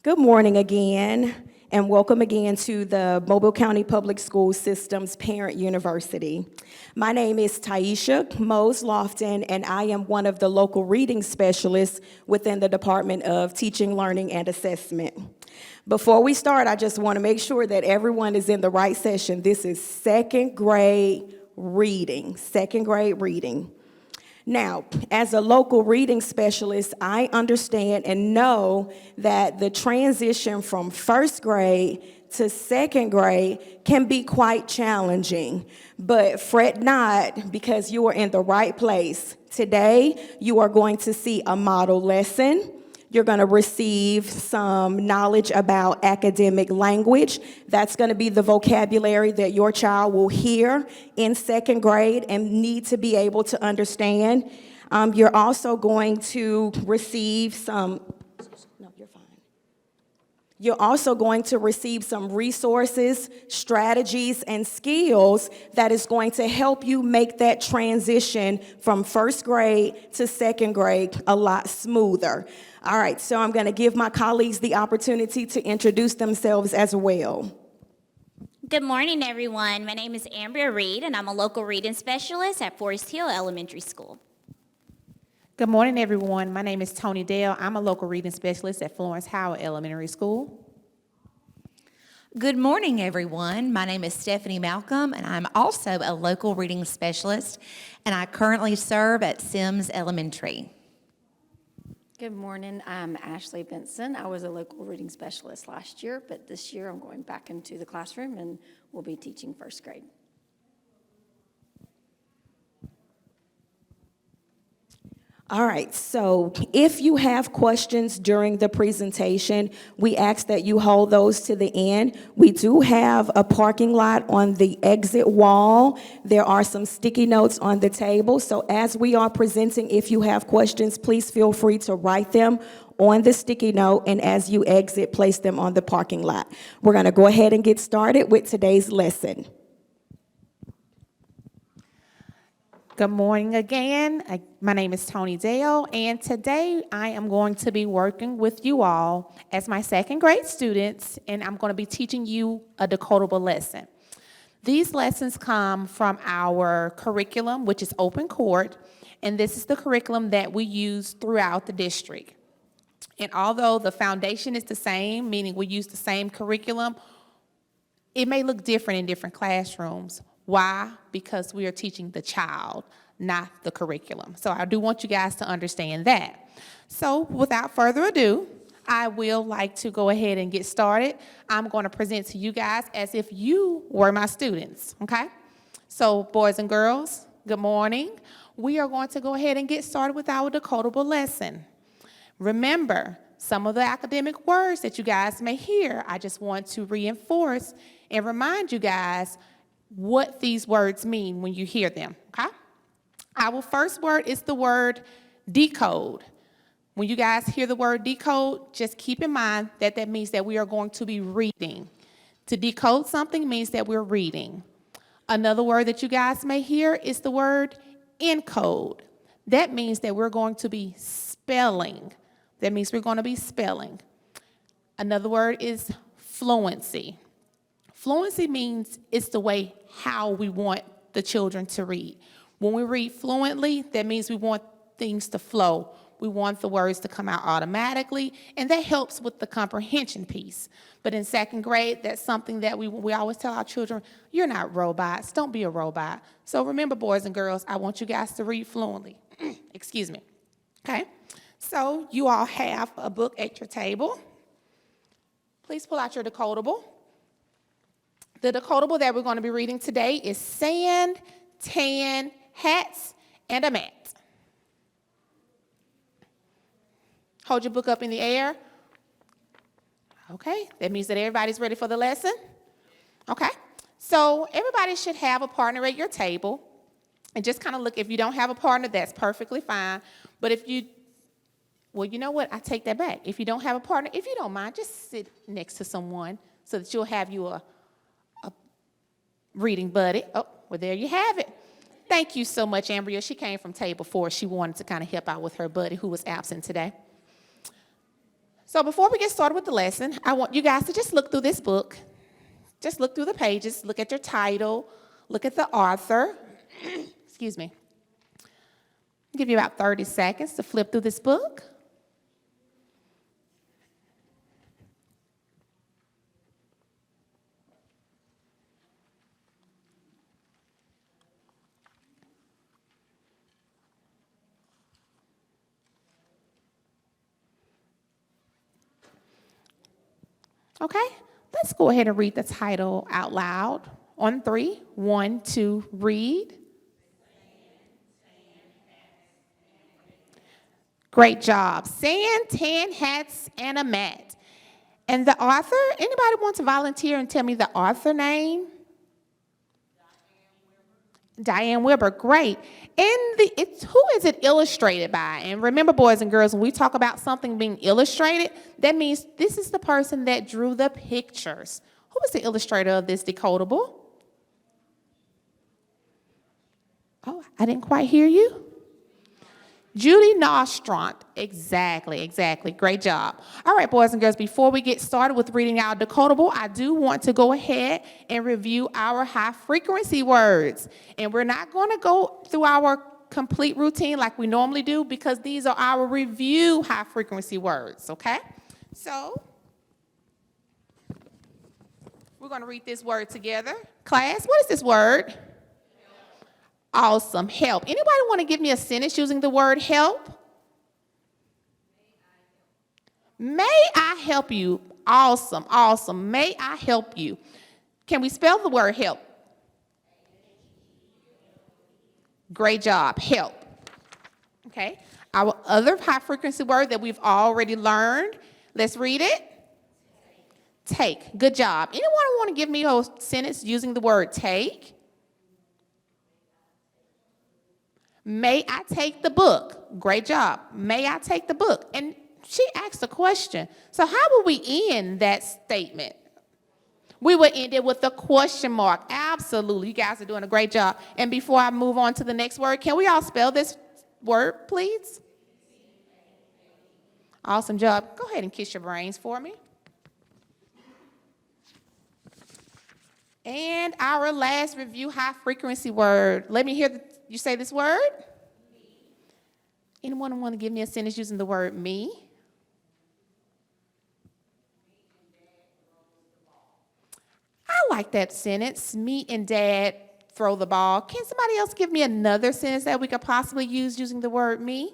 Good morning again, and welcome again to the Mobile County Public School System's parent university. My name is Taisha Mose Lofton, and I am one of the local reading specialists within the Department of Teaching, Learning, and Assessment. Before we start, I just want to make sure that everyone is in the right session. This is second grade reading. Now, as a local reading specialist, I understand and know that the transition from first grade to second grade can be quite challenging. But fret not, because you are in the right place. Today, you are going to see a model lesson. You're going to receive some knowledge about academic language. That's going to be the vocabulary that your child will hear in second grade and need to be able to understand. You're also going to receive some, no, you're fine. You're also going to receive some resources, strategies, and skills that is going to help you make that transition from first grade to second grade a lot smoother. All right, so I'm going to give my colleagues the opportunity to introduce themselves as well. Good morning, everyone. My name is Ambria Reed, and I'm a local reading specialist at Forest Hill Elementary School. Good morning, everyone. My name is Tony Dale. I'm a local reading specialist at Florence Howard Elementary School. Good morning, everyone. My name is Stephanie Malcolm, and I'm also a local reading specialist, and I currently serve at Sims Elementary. Good morning, I'm Ashley Benson. I was a local reading specialist last year, but this year I'm going back into the classroom and will be teaching first grade. All right, so if you have questions during the presentation, we ask that you hold those to the end. We do have a parking lot on the exit wall. There are some sticky notes on the table, so as we are presenting, if you have questions, please feel free to write them on the sticky note, and as you exit, place them on the parking lot. We're going to go ahead and get started with today's lesson. Good morning again. My name is Tony Dale, and today I am going to be working with you all as my second grade students, and I'm going to be teaching you a decodable lesson. These lessons come from our curriculum, which is Open Court, and this is the curriculum that we use throughout the district. And although the foundation is the same, meaning we use the same curriculum, it may look different in different classrooms. Why? Because we are teaching the child, not the curriculum. So I do want you guys to understand that. So without further ado, I will like to go ahead and get started. I'm going to present to you guys as if you were my students, okay? So boys and girls, good morning. We are going to go ahead and get started with our decodable lesson. Remember, some of the academic words that you guys may hear, I just want to reinforce and remind you guys what these words mean when you hear them, okay? Our first word is the word decode. When you guys hear the word decode, just keep in mind that that means that we are going to be reading. To decode something means that we're reading. Another word that you guys may hear is the word encode. That means that we're going to be spelling. That means we're going to be spelling. Another word is fluency. Fluency means it's the way how we want the children to read. When we read fluently, that means we want things to flow. We want the words to come out automatically, and that helps with the comprehension piece. But in second grade, that's something that we always tell our children, you're not robots, don't be a robot. So remember, boys and girls, I want you guys to read fluently. Excuse me. Okay? So you all have a book at your table. Please pull out your decodable. The decodable that we're going to be reading today is Sand, Tan, Hats, and a Mat. Hold your book up in the air. Okay, that means that everybody's ready for the lesson. Okay, so everybody should have a partner at your table. And just kind of look, if you don't have a partner, that's perfectly fine. But if you, well, you know what, I take that back. If you don't have a partner, if you don't mind, just sit next to someone so that you'll have you a reading buddy. Oh, well, there you have it. Thank you so much, Ambria. She came from table 4. She wanted to kind of help out with her buddy who was absent today. So before we get started with the lesson, I want you guys to just look through this book. Just look through the pages, look at your title, look at the author. Excuse me. I'll give you about 30 seconds to flip through this book. Okay, let's go ahead and read the title out loud. On 3, 1, 2, read. Great job. Sand, tan, hats, and a mat. And the author, anybody want to volunteer and tell me the author name? Diane Wilbur, great. And who is it illustrated by? And remember, boys and girls, when we talk about something being illustrated, that means this is the person that drew the pictures. Who was the illustrator of this decodable? Oh, I didn't quite hear you. Judy Nostrand. Exactly. Great job. All right, boys and girls, before we get started with reading our decodable, I do want to go ahead and review our high-frequency words. And we're not going to go through our complete routine like we normally do because these are our review high-frequency words, okay? So we're going to read this word together. Class, what is this word? Awesome. Help. Anybody want to give me a sentence using the word help? May I help you? Awesome. May I help you? Can we spell the word help? Great job. Help. Okay. Our other high frequency word that we've already learned. Let's read it. Take. Good job. Anyone want to give me a sentence using the word take? May I take the book? Great job. May I take the book? And she asked a question. So how would we end that statement? We would end it with a question mark. Absolutely. You guys are doing a great job. And before I move on to the next word, can we all spell this word, please? Awesome job. Go ahead and kiss your brains for me. And our last review high frequency word. Let me hear you say this word. Anyone want to give me a sentence using the word me? I like that sentence. Me and Dad throw the ball. Can somebody else give me another sentence that we could possibly use using the word me?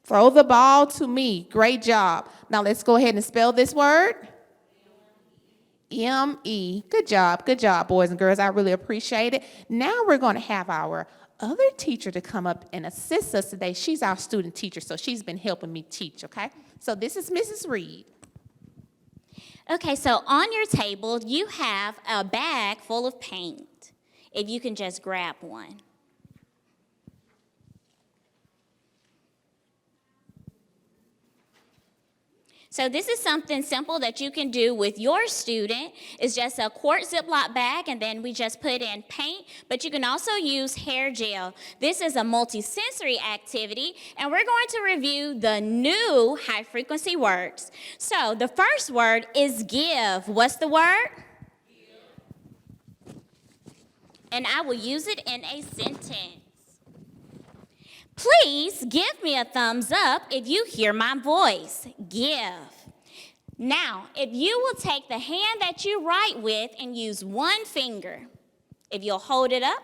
Throw the ball to me. Great job. Now let's go ahead and spell this word. M-E. Good job, boys and girls. I really appreciate it. Now we're going to have our other teacher to come up and assist us today. She's our student teacher, so she's been helping me teach, okay? So this is Mrs. Reed. Okay, so on your table, you have a bag full of paint. If you can just grab one. So this is something simple that you can do with your student. It's just a quart Ziploc bag, and then we just put in paint, but you can also use hair gel. This is a multi-sensory activity, and we're going to review the new high-frequency words. So the first word is give. What's the word? Give. And I will use it in a sentence. Please give me a thumbs up if you hear my voice. Give. Now, if you will take the hand that you write with and use one finger, if you'll hold it up.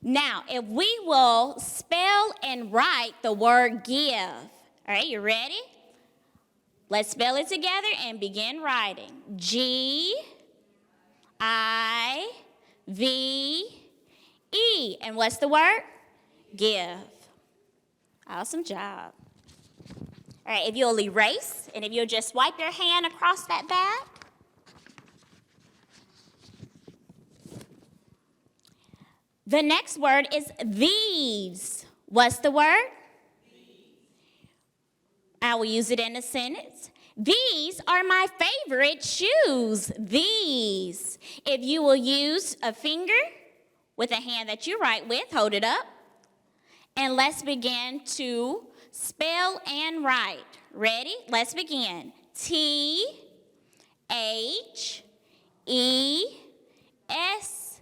Now, if we will spell and write the word give. All right, you ready? Let's spell it together and begin writing. G-I-V-E. And what's the word? Give. Awesome job. All right, if you'll erase, and if you'll just wipe your hand across that bag. The next word is these. What's the word? These. I will use it in a sentence. These are my favorite shoes. These. If you will use a finger with a hand that you write with, hold it up. And let's begin to Spell and write. Ready? Let's begin. T H E S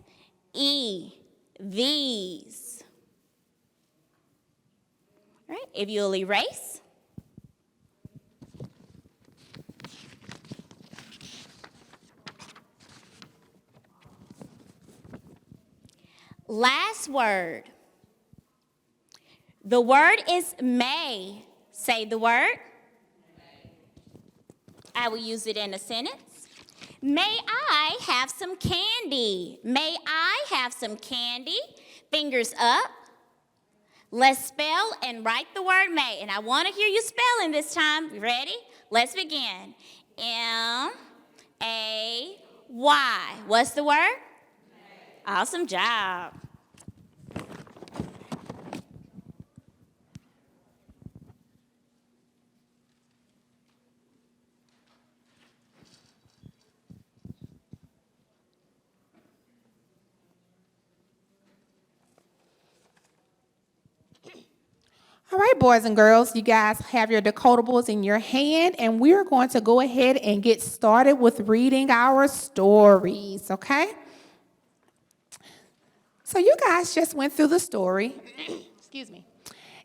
E. These. All right, if you'll erase. Last word. The word is may. Say the word. I will use it in a sentence. May I have some candy? May I have some candy? Fingers up. Let's spell and write the word may. And I want to hear you spelling this time. Ready? Let's begin. M-A-Y. What's the word? May. Awesome job. All right, boys and girls, you guys have your decodables in your hand, and we're going to go ahead and get started with reading our stories, okay? So you guys just went through the story, excuse me,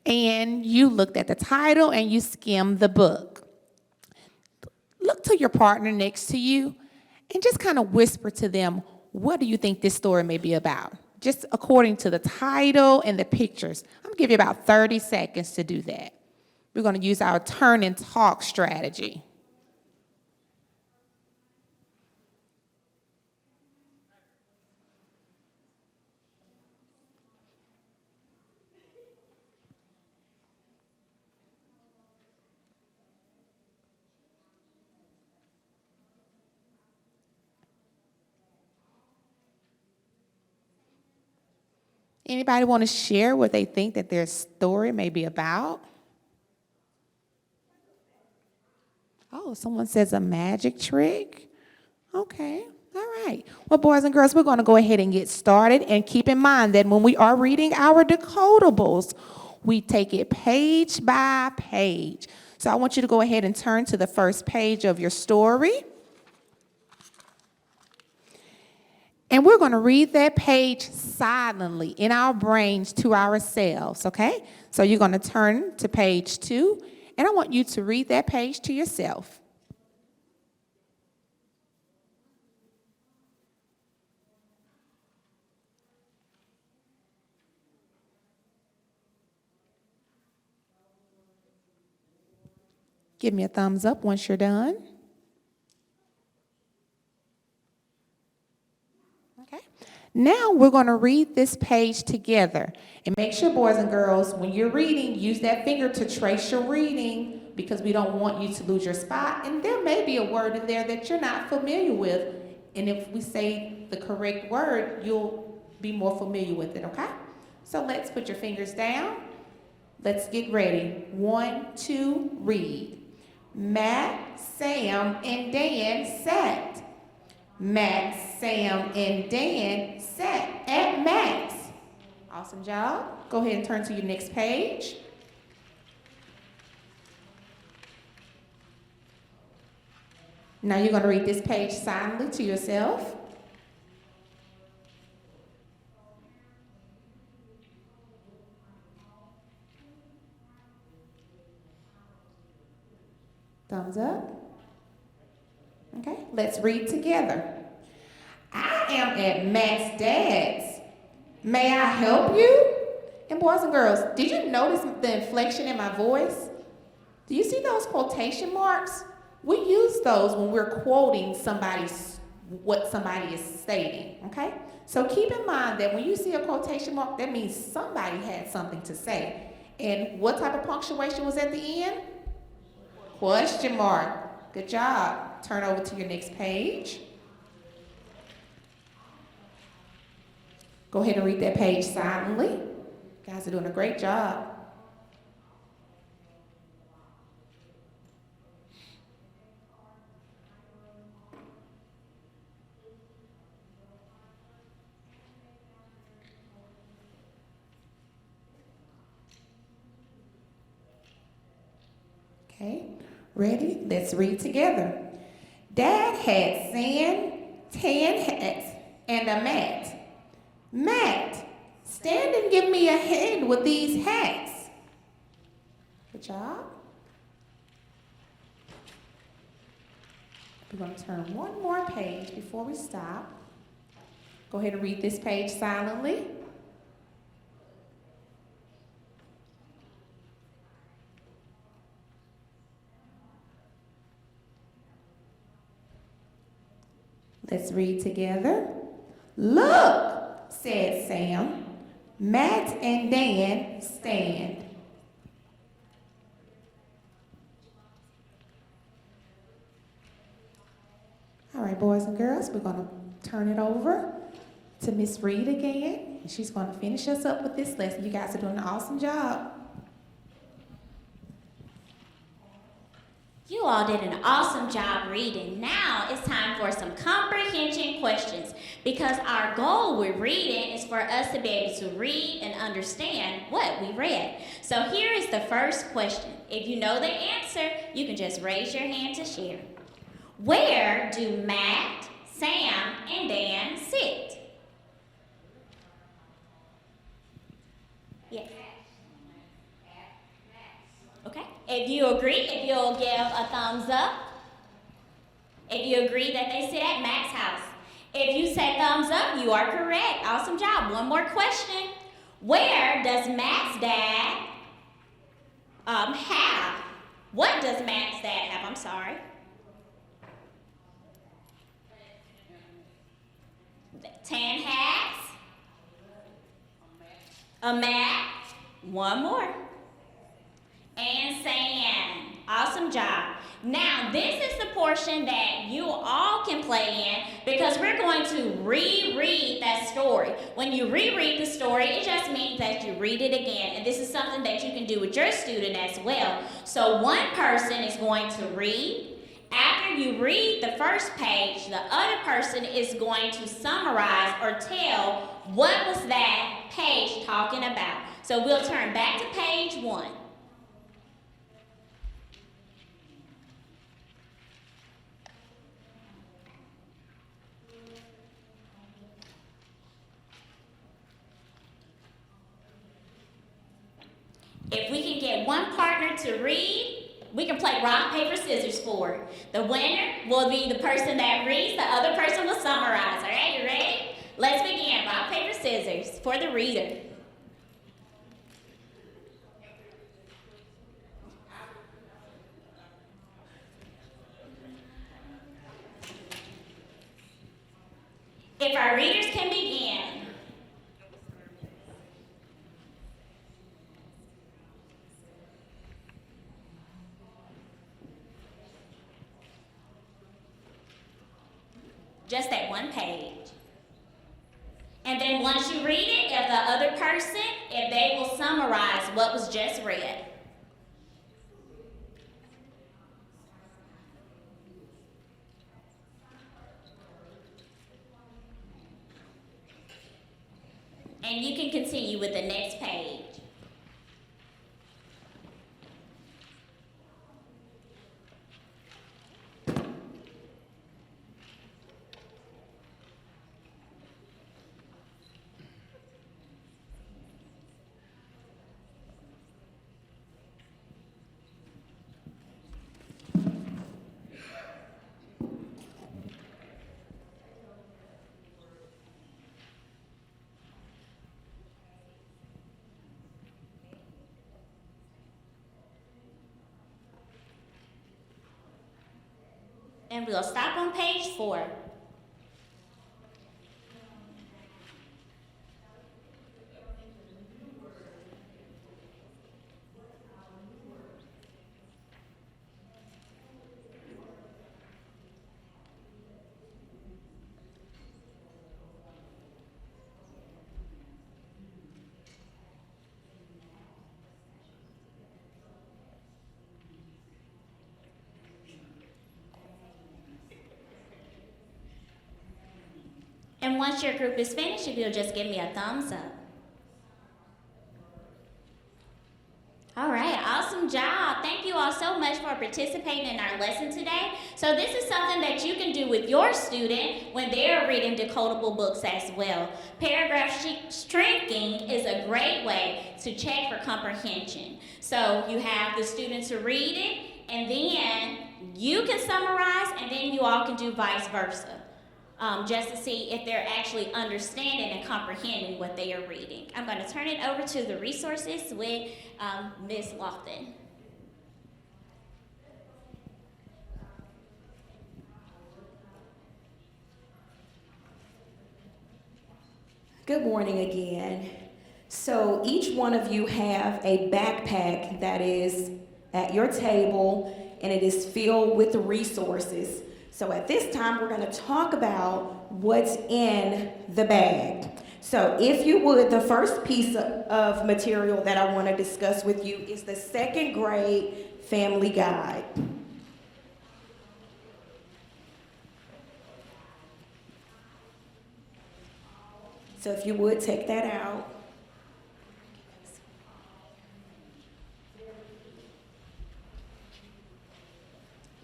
and you looked at the title and you skimmed the book. Look to your partner next to you and just kind of whisper to them, what do you think this story may be about? Just according to the title and the pictures. I'm gonna give you about 30 seconds to do that. We're gonna use our turn and talk strategy. Anybody want to share what they think that their story may be about? Oh, someone says a magic trick. Okay, all right. Well, boys and girls, we're going to go ahead and get started. And keep in mind that when we are reading our decodables, we take it page by page. So I want you to go ahead and turn to the first page of your story. And we're going to read that page silently in our brains to ourselves, okay? So you're going to turn to page 2, and I want you to read that page to yourself. Give me a thumbs up once you're done. Now we're going to read this page together. And make sure, boys and girls, when you're reading, use that finger to trace your reading because we don't want you to lose your spot. And there may be a word in there that you're not familiar with. And if we say the correct word, you'll be more familiar with it, okay? So let's put your fingers down. Let's get ready. 1, 2, read. Matt, Sam, and Dan sat. Matt, Sam, and Dan sat at Matt's. Awesome job. Go ahead and turn to your next page. Now you're going to read this page silently to yourself. Thumbs up. Okay, let's read together. I am at Matt's dad's. May I help you? And boys and girls, did you notice the inflection in my voice? Do you see those quotation marks? We use those when we're quoting what somebody is stating, okay? So keep in mind that when you see a quotation mark, that means somebody had something to say. And what type of punctuation was at the end? Question mark. Good job. Turn over to your next page. Go ahead and read that page silently. You guys are doing a great job. Okay, ready? Let's read together. Dad had sand, tan hats, and a mat. Matt, stand and give me a hand with these hats. Good job. We're going to turn one more page before we stop. Go ahead and read this page silently. Let's read together. Look, said Sam. Matt and Dan stand. All right, boys and girls, we're going to turn it over to Miss Reed again, and she's going to finish us up with this lesson. You guys are doing an awesome job. You all did an awesome job reading. Now it's time for some comprehension questions because our goal with reading is for us to be able to read and understand what we read. So here is the first question. If you know the answer, you can just raise your hand to share. Where do Matt, Sam, and Dan sit? Yes. Okay. If you agree, if you'll give a thumbs up. If you agree that they sit at Matt's house. If you say thumbs up, you are correct. Awesome job. One more question. Where does Matt's dad have? What does Matt's dad have? I'm sorry. Tan hats. A mat. One more. And sand. Awesome job. Now, this is the portion that you all can play in because we're going to reread that story. When you reread the story, it just means that you read it again. And this is something that you can do with your student as well. So one person is going to read. After you read the first page, the other person is going to summarize or tell what was that page talking about. So we'll turn back to page 1. If we can get one partner to read, we can play rock, paper, scissors for it. The winner will be the person that reads, the other person will summarize. All right, you ready? Let's begin. Rock, paper, scissors for the reader. If our readers can begin. Just that one page. And then once you read it, if the other person, if they will summarize what was just read. And you can continue with the next page. And we'll stop on page 4. And once your group is finished, if you'll just give me a thumbs up. All right, awesome job. Thank you all so much for participating in our lesson today. So this is something that you can do with your student when they're reading decodable books as well. Paragraph shrinking is a great way to check for comprehension. So you have the student to read it, and then you can summarize, and then you all can do vice versa. Just to see if they're actually understanding and comprehending what they are reading. I'm going to turn it over to the resources with Ms. Lofton. Good morning again. So each one of you have a backpack that is at your table, and it is filled with resources. So at this time, we're going to talk about what's in the bag. So if you would, the first piece of material that I want to discuss with you is the second grade family guide. So if you would, take that out.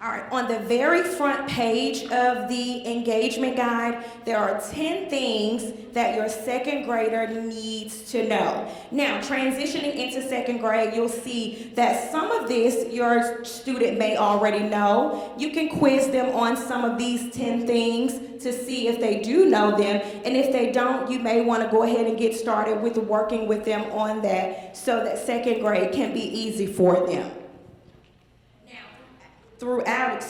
All right, on the very front page of the engagement guide, there are 10 things that your second grader needs to know. Now, transitioning into second grade, you'll see that some of this your student may already know. You can quiz them on some of these 10 things to see if they do know them. And if they don't, you may want to go ahead and get started with working with them on that so that second grade can be easy for them. Throughout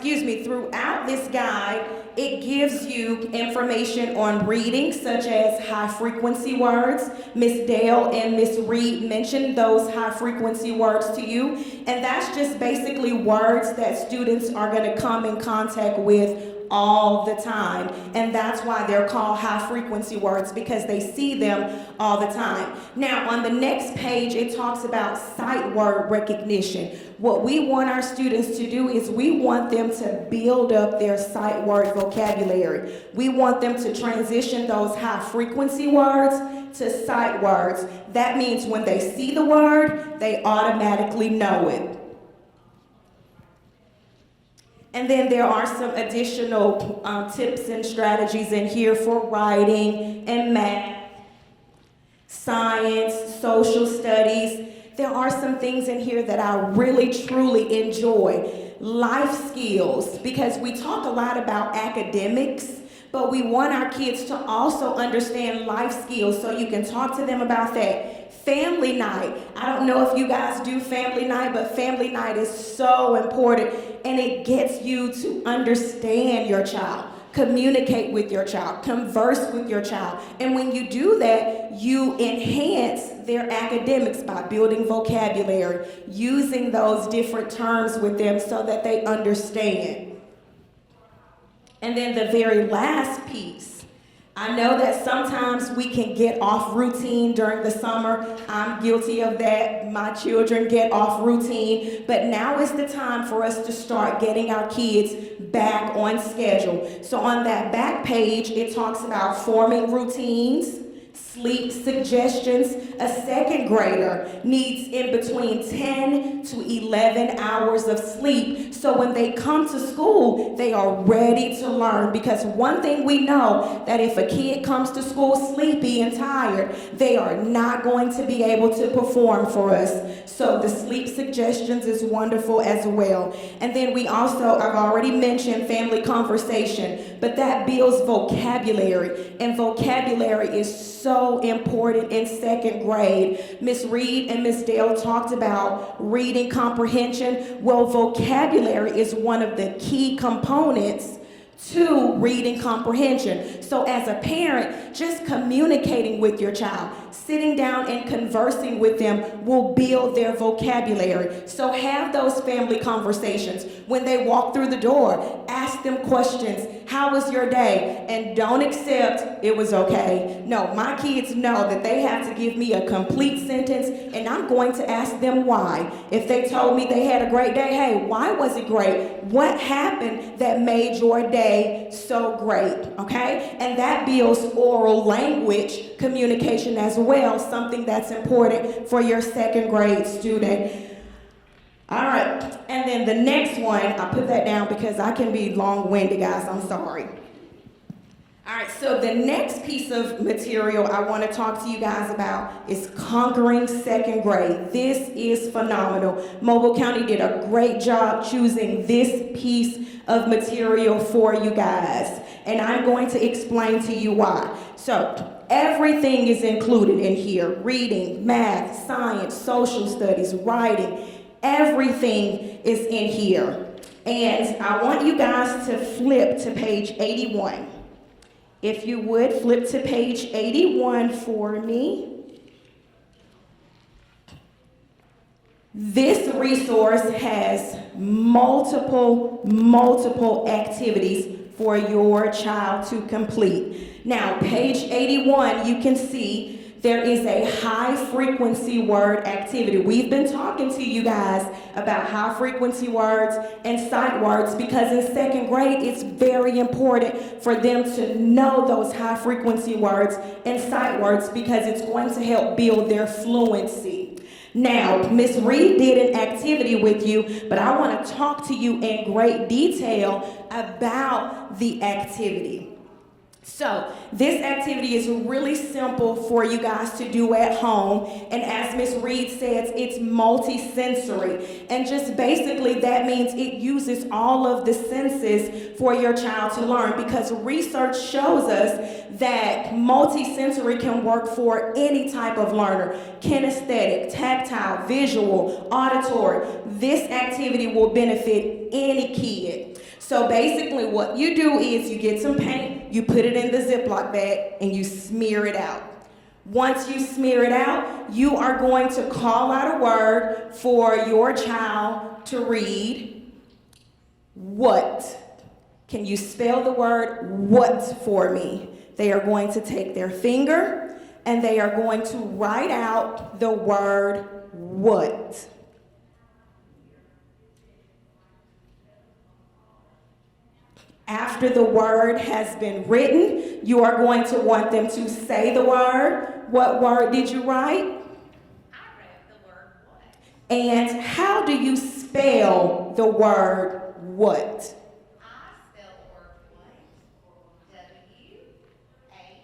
this guide, it gives you information on reading, such as high-frequency words. Miss Dale and Miss Reed mentioned those high-frequency words to you, and that's just basically words that students are going to come in contact with all the time, and that's why they're called high-frequency words, because they see them all the time. Now, on the next page, it talks about sight word recognition. What we want our students to do is we want them to build up their sight word vocabulary. We want them to transition those high-frequency words to sight words. That means when they see the word, they automatically know it. And then there are some additional tips and strategies in here for writing and math, science, social studies. There are some things in here that I really, truly enjoy. Life skills, because we talk a lot about academics, but we want our kids to also understand life skills so you can talk to them about that. Family night. I don't know if you guys do family night, but family night is so important, and it gets you to understand your child, communicate with your child, converse with your child. And when you do that, you enhance their academics by building vocabulary, using those different terms with them so that they understand. And then the very last piece, I know that sometimes we can get off routine during the summer. I'm guilty of that. My children get off routine. But now is the time for us to start getting our kids back on schedule. So on that back page, it talks about forming routines, sleep suggestions. A second grader needs in between 10 to 11 hours of sleep. So when they come to school, they are ready to learn. Because one thing we know, that if a kid comes to school sleepy and tired, they are not going to be able to perform for us. So the sleep suggestions is wonderful as well. And then we also, I've already mentioned family conversation, but that builds vocabulary. And vocabulary is so important in second grade. Miss Reed and Miss Dale talked about reading comprehension. Well, vocabulary is one of the key components to reading comprehension. So as a parent, just communicating with your child, sitting down and conversing with them will build their vocabulary. So have those family conversations. When they walk through the door, ask them questions. How was your day? And don't accept it was okay. No, my kids know that they have to give me a complete sentence, and I'm going to ask them why. If they told me they had a great day, hey, why was it great? What happened that made your day so great? Okay? And that builds oral language communication as well, something that's important for your second grade student. All right, and then the next one, I put that down because I can be long-winded, guys, I'm sorry. All right, so the next piece of material I want to talk to you guys about is Conquering Second Grade. This is phenomenal. Mobile County did a great job choosing this piece of material for you guys, and I'm going to explain to you why. So, everything is included in here: reading, math, science, social studies, writing. Everything is in here. And I want you guys to flip to page 81. If you would, flip to page 81 for me. This resource has multiple activities for your child to complete. Now, page 81, you can see there is a high-frequency word activity. We've been talking to you guys about high-frequency words and sight words because in second grade, it's very important for them to know those high-frequency words and sight words because it's going to help build their fluency. Now, Ms. Reed did an activity with you, but I want to talk to you in great detail about the activity. So, this activity is really simple for you guys to do at home, and as Ms. Reed says, it's multi-sensory, and just basically that means it uses all of the senses for your child to learn, because research shows us that multi-sensory can work for any type of learner: kinesthetic, tactile, visual, auditory. This activity will benefit any kid. So basically what you do is you get some paint, you put it in the Ziploc bag, and you smear it out. Once you smear it out, you are going to call out a word for your child to read. What? Can you spell the word what for me? They are going to take their finger and they are going to write out the word what. After the word has been written, you are going to want them to say the word. What word did you write? I wrote the word what. And how do you spell the word what? I spell the word what. W-H-A-T.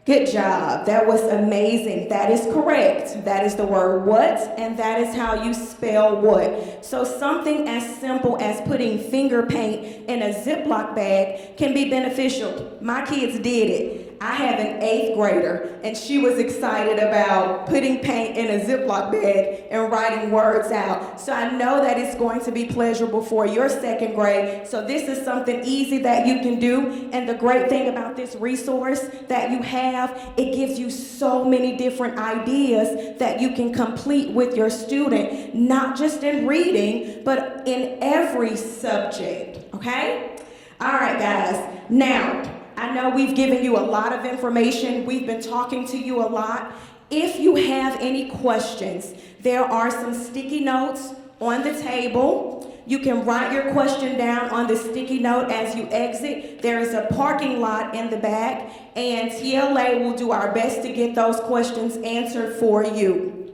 Good job. That was amazing. That is correct. That is the word what, and that is how you spell what. So something as simple as putting finger paint in a Ziploc bag can be beneficial. My kids did it. I have an 8th grader, and she was excited about putting paint in a Ziploc bag and writing words out. So I know that it's going to be pleasurable for your 2nd grade. So this is something easy that you can do. And the great thing about this resource that you have, it gives you so many different ideas that you can complete with your student, not just in reading, but in every subject, okay? All right, guys. Now, I know we've given you a lot of information. We've been talking to you a lot. If you have any questions, there are some sticky notes on the table. You can write your question down on the sticky note as you exit. There is a parking lot in the back, and TLA will do our best to get those questions answered for you.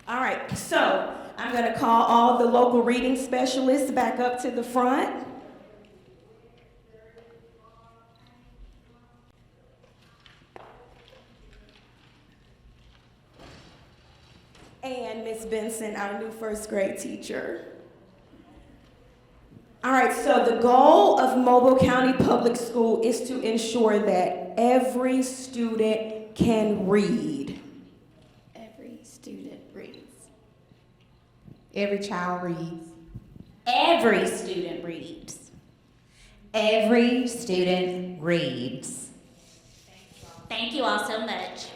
All right, so I'm going to call all the local reading specialists back up to the front. And Ms. Benson, our new 1st grade teacher. All right, so the goal of Mobile County Public School is to ensure that every student can read. Every student reads. Every child reads. Every student reads. Every student reads. Thank you all so much.